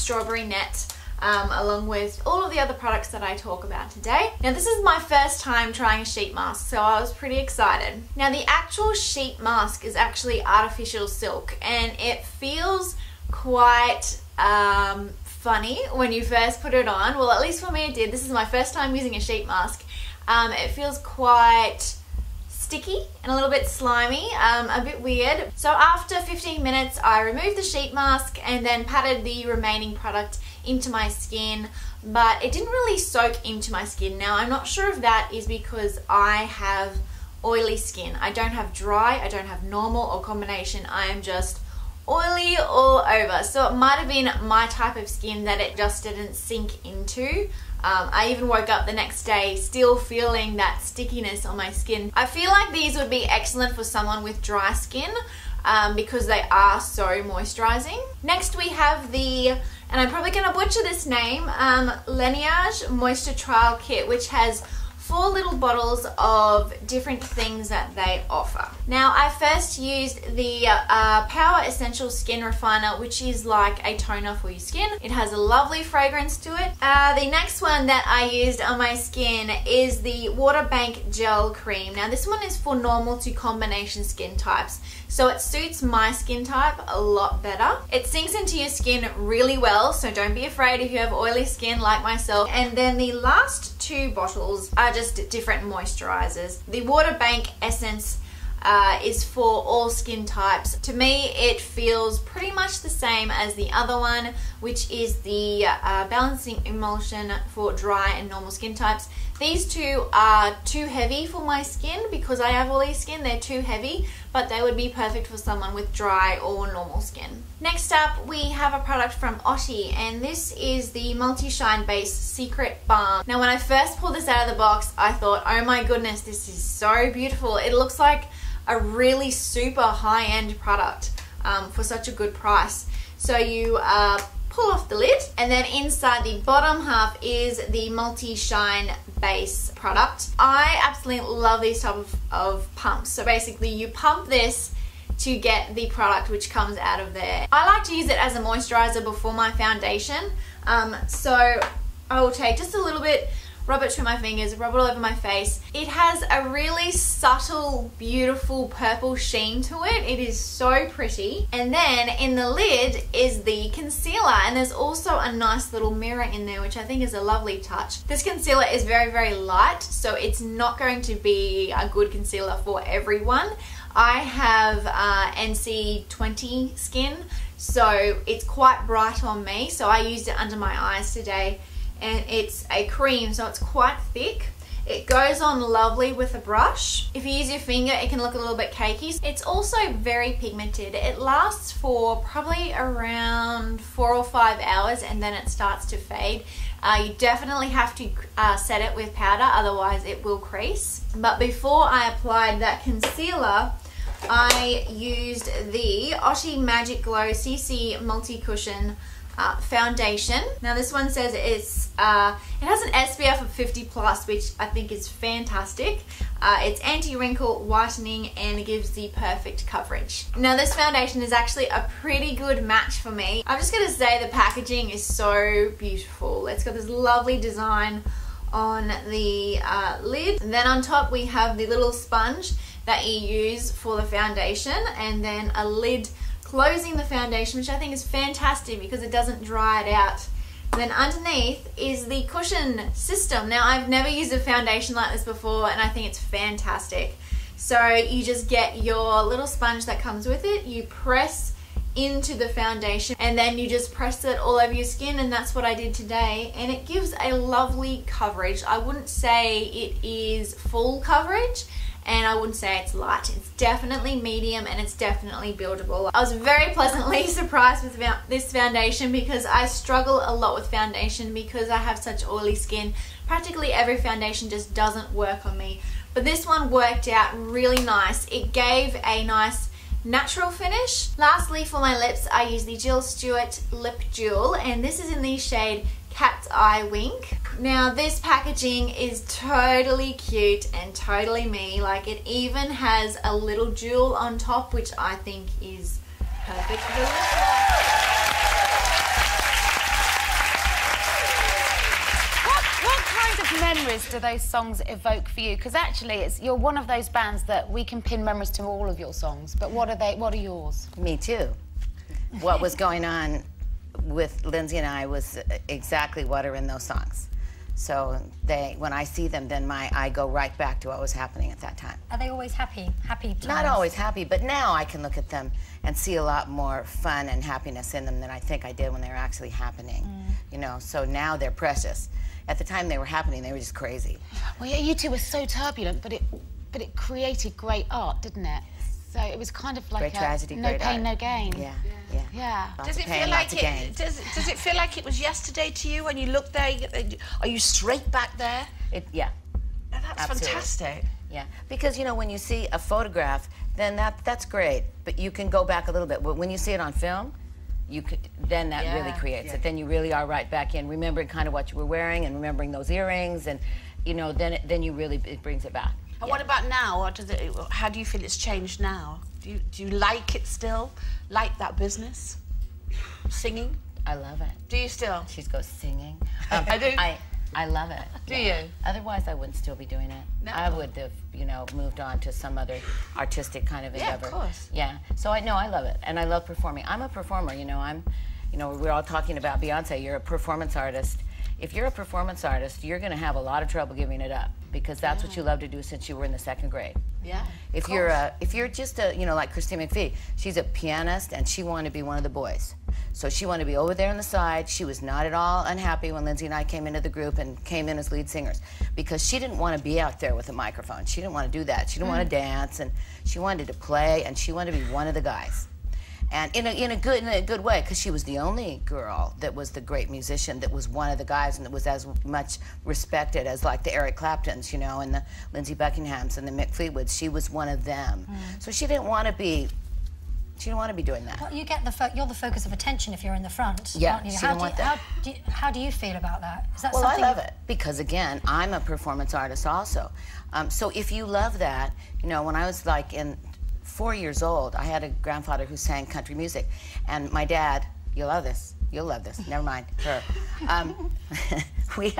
strawberry net, along with all of the other products that I talk about today. Now this is my first time trying a sheet mask, so I was pretty excited. Now the actual sheet mask is actually artificial silk, and it feels quite funny when you first put it on. Well, at least for me it did. This is my first time using a sheet mask. It feels quite sticky and a little bit slimy, a bit weird. So after 15 minutes I removed the sheet mask and then patted the remaining product into my skin, but it didn't really soak into my skin. Now I'm not sure if that is because I have oily skin. I don't have dry, I don't have normal or combination. I am just oily all over. So it might have been my type of skin that it just didn't sink into. I even woke up the next day still feeling that stickiness on my skin. I feel like these would be excellent for someone with dry skin because they are so moisturizing. Next we have the, and I'm probably going to butcher this name, Lineage Moisture Trial Kit, which has 4 little bottles of different things that they offer. Now I first used the Power Essential Skin Refiner, which is like a toner for your skin. It has a lovely fragrance to it. The next one that I used on my skin is the Water Bank Gel Cream. Now this one is for normal to combination skin types, so it suits my skin type a lot better. It sinks into your skin really well, so don't be afraid if you have oily skin like myself. And then the last 2 bottles are just different moisturizers. The Water Bank Essence is for all skin types. To me it feels pretty much the same as the other one, which is the Balancing Emulsion for dry and normal skin types. These 2 are too heavy for my skin because I have oily skin. They're too heavy, but they would be perfect for someone with dry or normal skin. Next up we have a product from Otti, and this is the Multi-Shine Base Secret Balm. Now when I first pulled this out of the box I thought, oh my goodness, this is so beautiful. It looks like a really super high-end product for such a good price. So you pull off the lid, and then inside the bottom half is the Multi-Shine Base product. I absolutely love these type of pumps. So basically you pump this to get the product which comes out of there. I like to use it as a moisturizer before my foundation. So I will take just a little bit, rub it through my fingers, rub it all over my face. It has a really subtle, beautiful purple sheen to it. It is so pretty. And then in the lid is the concealer, and there's also a nice little mirror in there, which I think is a lovely touch. This concealer is very, very light, so it's not going to be a good concealer for everyone. I have NC20 skin, so it's quite bright on me, so I used it under my eyes today. And it's a cream, so it's quite thick. It goes on lovely with a brush. If you use your finger, it can look a little bit cakey. It's also very pigmented. It lasts for probably around 4 or 5 hours, and then it starts to fade. You definitely have to set it with powder, otherwise it will crease. But before I applied that concealer, I used the Otti Magic Glow CC Multi Cushion foundation. Now this one says it has an SPF of 50 plus, which I think is fantastic. It's anti-wrinkle, whitening, and gives the perfect coverage. Now this foundation is actually a pretty good match for me. I'm just gonna say the packaging is so beautiful. It's got this lovely design on the lid. And then on top we have the little sponge that you use for the foundation, and then a lid closing the foundation, which I think is fantastic because it doesn't dry it out. And then underneath is the cushion system. Now I've never used a foundation like this before, and I think it's fantastic. So you just get your little sponge that comes with it, you press into the foundation, and then you just press it all over your skin, and that's what I did today, and it gives a lovely coverage. I wouldn't say it is full coverage, and I wouldn't say it's light. It's definitely medium, and it's definitely buildable. I was very pleasantly surprised with this foundation because I struggle a lot with foundation because I have such oily skin. Practically every foundation just doesn't work on me. But this one worked out really nice. It gave a nice natural finish. Lastly, for my lips, I use the Jill Stewart Lip Jewel, and this is in the shade Cat's Eye Wink. Now this packaging is totally cute and totally me. Like, it even has a little jewel on top, which I think is perfect for this. memories do those songs evoke for you? Because actually, you're one of those bands that we can pin memories to all of your songs. But what are yours? Me too. What was going on with Lindsay and I was exactly what are in those songs. So when I see them, then I go right back to what was happening at that time. Are they always happy? Happy times? Not always happy, but now I can look at them and see a lot more fun and happiness in them than I think I did when they were actually happening. You know, so now they're precious. At the time they were happening, they were just crazy. Well, yeah, you two were so turbulent, but it created great art, didn't it? So it was kind of like great tragedy, no great pain, art. no gain. Yeah. Does it feel like does it feel like it was yesterday to you when you look there? Are you straight back there? Yeah. Oh, that's Absolutely. fantastic. Yeah, because you know when you see a photograph, then that's great, but you can go back a little bit. But when you see it on film, then that really creates it. Then you really are right back in, remembering kind of what you were wearing and remembering those earrings, and you know then you really it brings it back. And what about now? How do you feel it's changed now? Do you like it still? Like that business? Singing? I love it. Do you still? She goes singing. I do. I love it. Do you? Otherwise, I wouldn't still be doing it. No. I would have, you know, moved on to some other artistic kind of endeavor. Yeah, of course. Yeah. So I love it, and I love performing. I'm a performer. You know, we're all talking about Beyonce. You're a performance artist. If you're a performance artist, you're going to have a lot of trouble giving it up because that's what you love to do since you were in the 2nd grade. Yeah. If you're just a, you know, like Christine McVie, she's a pianist and she wanted to be one of the boys. So she wanted to be over there on the side. She was not at all unhappy when Lindsay and I came into the group and came in as lead singers because she didn't want to be out there with a microphone. She didn't want to do that. She didn't want to dance, and she wanted to play, and she wanted to be one of the guys. And in a good way, because she was the only girl that was the great musician that was one of the guys and that was as much respected as like the Eric Claptons, you know, and the Lindsey Buckinghams and the Mick Fleetwoods. She was one of them. So she didn't want to be. She didn't want to be doing that. Well, you get you're the focus of attention if you're in the front. Yeah, aren't you? she didn't want that. How do you feel about that? Is that well, something? I love it because again, I'm a performance artist also. So if you love that, you know, when I was like in 4 years old, I had a grandfather who sang country music, and my dad, you'll love this, never mind her. We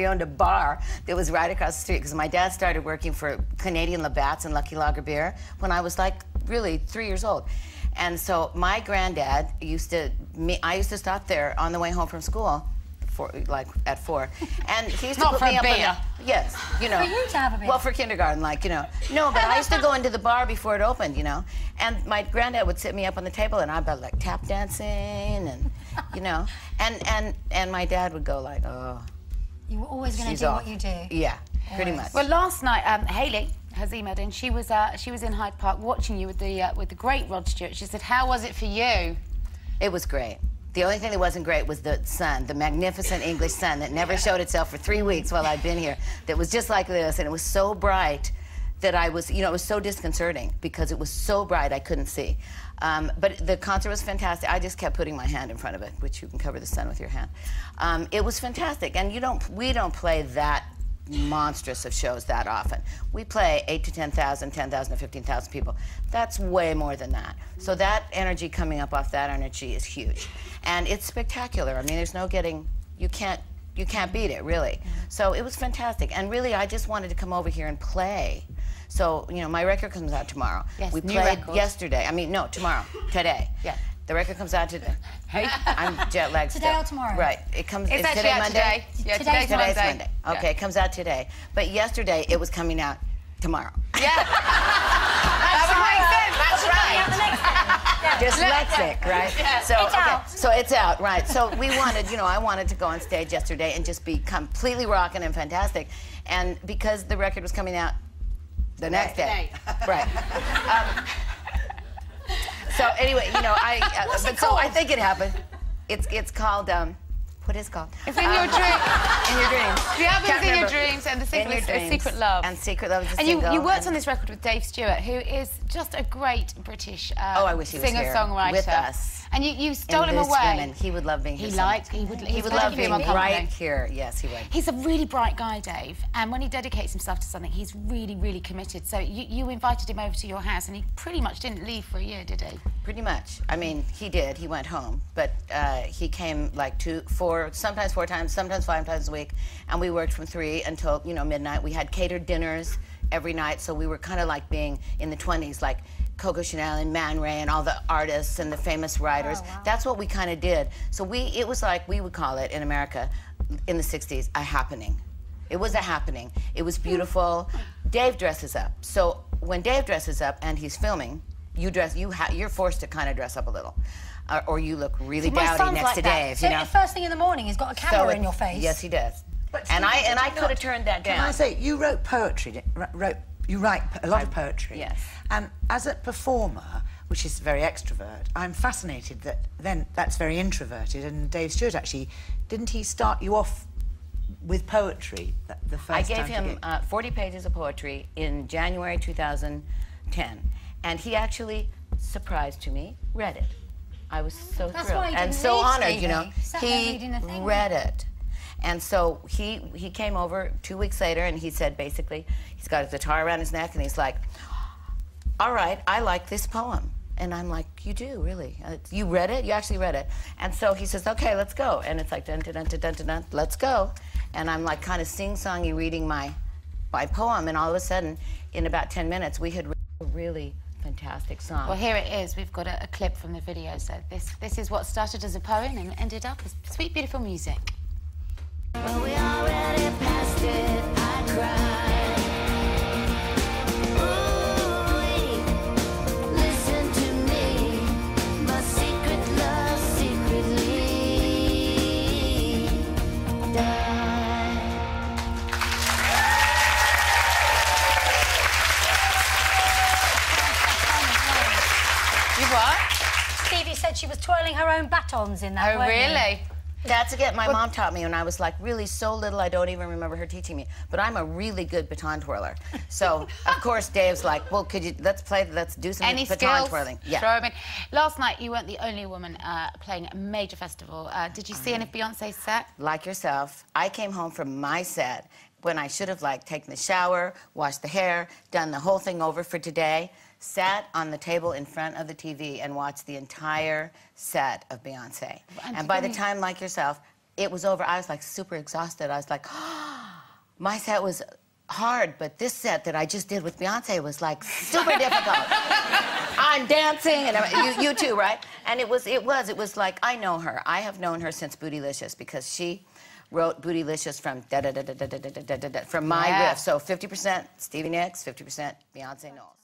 owned a bar that was right across the street because my dad started working for Canadian Labatt's and Lucky Lager Beer when I was like really 3 years old. And so my granddad I used to stop there on the way home from school at 4, and he used to put me up on yes, you know. For you to have a beer? Well, for kindergarten, like, you know. No, but I used to go into the bar before it opened, you know, and my granddad would sit me up on the table, and I'd be like tap dancing, and you know, and my dad would go like, oh. You were always going to do what you do. Yeah, pretty much. Well, last night, Hayley has emailed in. She was in Hyde Park watching you with the great Rod Stewart. She said, "How was it for you?" It was great. The only thing that wasn't great was the sun, the magnificent English sun that never showed itself for 3 weeks while I'd been here. That was just like this, and it was so bright that I was, you know, it was so disconcerting because it was so bright I couldn't see. But the concert was fantastic. I just kept putting my hand in front of it, which you can cover the sun with your hand. It was fantastic, and we don't play that monstrous of shows that often. We play 8 to 10,000, 10,000 to 15,000 people. That's way more than that. So that energy coming up off that energy is huge. And it's spectacular. I mean, there's no getting, you can't beat it, really. So it was fantastic. And really, I just wanted to come over here and play. So, you know, my record comes out tomorrow. Yes, we new played record. yesterday. I mean, no, tomorrow, today. Yeah. The record comes out today. Hey, I'm jet lagged Today still. or tomorrow? Right. It comes. It's is actually today out Monday? today. Yeah, Today's Today's Monday. Monday. Okay, it comes out today. But yesterday, it was coming out tomorrow. Yeah. That's right. That's right. Dyslexic, right? Yeah. So, It's out. So it's out, right. So we wanted, you know, I wanted to go on stage yesterday and just be completely rocking and fantastic. And because the record was coming out the next day. Right. So anyway, you know, so I think it happened. It's called, what is it called? It's in your dreams. In your dreams. The album's Can't in your remember. dreams, and the In single Your is Dreams. Secret Love. And Secret Love is a And single. you worked on this record with Dave Stewart, who is just a great British I wish he was here singer-songwriter with us. And you stole him away. Women. He would love being here. He would love being right here. Yes, he would. He's a really bright guy, Dave, and when he dedicates himself to something, he's really, really committed. So you invited him over to your house, and he pretty much didn't leave for a year, did he? Pretty much. I mean, he did. He went home, but he came like sometimes 4 times, sometimes 5 times a week, and we worked from 3 until midnight. We had catered dinners every night, so we were kind of like being in the 20s, like Coco Chanel and Man Ray and all the artists and the famous writers. Oh, wow. That's what we kind of did. So it was like, we would call it in America in the 60s, a happening. It was a happening. It was beautiful. Dave dresses up. So when Dave dresses up and he's filming, you're forced to kind of dress up a little. Or you look really dowdy next to Dave. So the first thing in the morning, he's got a camera in your face. Yes, he does. And I could have turned that down. Can I say, you wrote poetry, you write a lot of poetry. Yes. And as a performer, which is very extrovert, I'm fascinated that then that's very introverted. And Dave Stewart, actually, didn't he start you off with poetry the first time? I gave him 40 pages of poetry in January 2010. And he actually, surprised to me, read it. I was so thrilled and so honored, He read it. And so he came over 2 weeks later, and he said, basically, he's got his guitar around his neck, and he's like, all right, I like this poem. And I'm like, you do, really? You read it? You actually read it? And so he says, okay, let's go. And it's like, dun, dun, dun, dun, dun, dun, dun, let's go. And I'm like kind of sing-songy reading my poem, and all of a sudden, in about 10 minutes, we had written a really fantastic song. Well, here it is. We've got a clip from the video. So this is what started as a poem and ended up as sweet, beautiful music. Well, we already passed it, I cried. Ooh, listen to me, my secret love secretly died. You what? Stevie said she was twirling her own batons in that. Oh, weren't you? really? That's again, my mom taught me when I was like really so little, I don't even remember her teaching me. But I'm a really good baton twirler. So, of course, Dave's like, well, let's do some baton twirling. Yeah. Throw 'em in. Last night, you weren't the only woman playing a major festival. Did you see any of Beyonce's set? Like yourself, I came home from my set when I should have taken the shower, washed the hair, done the whole thing over for today, sat on the table in front of the TV and watched the entire set of Beyonce. And by the time, like yourself, it was over, I was like super exhausted. I was like, oh, my set was hard, but this set that I just did with Beyonce was like super difficult. I'm dancing, and you too, right? And it was like, I know her. I have known her since Bootylicious, because she wrote Bootylicious from from my riff. So 50% Stevie Nicks, 50% Beyonce Knowles.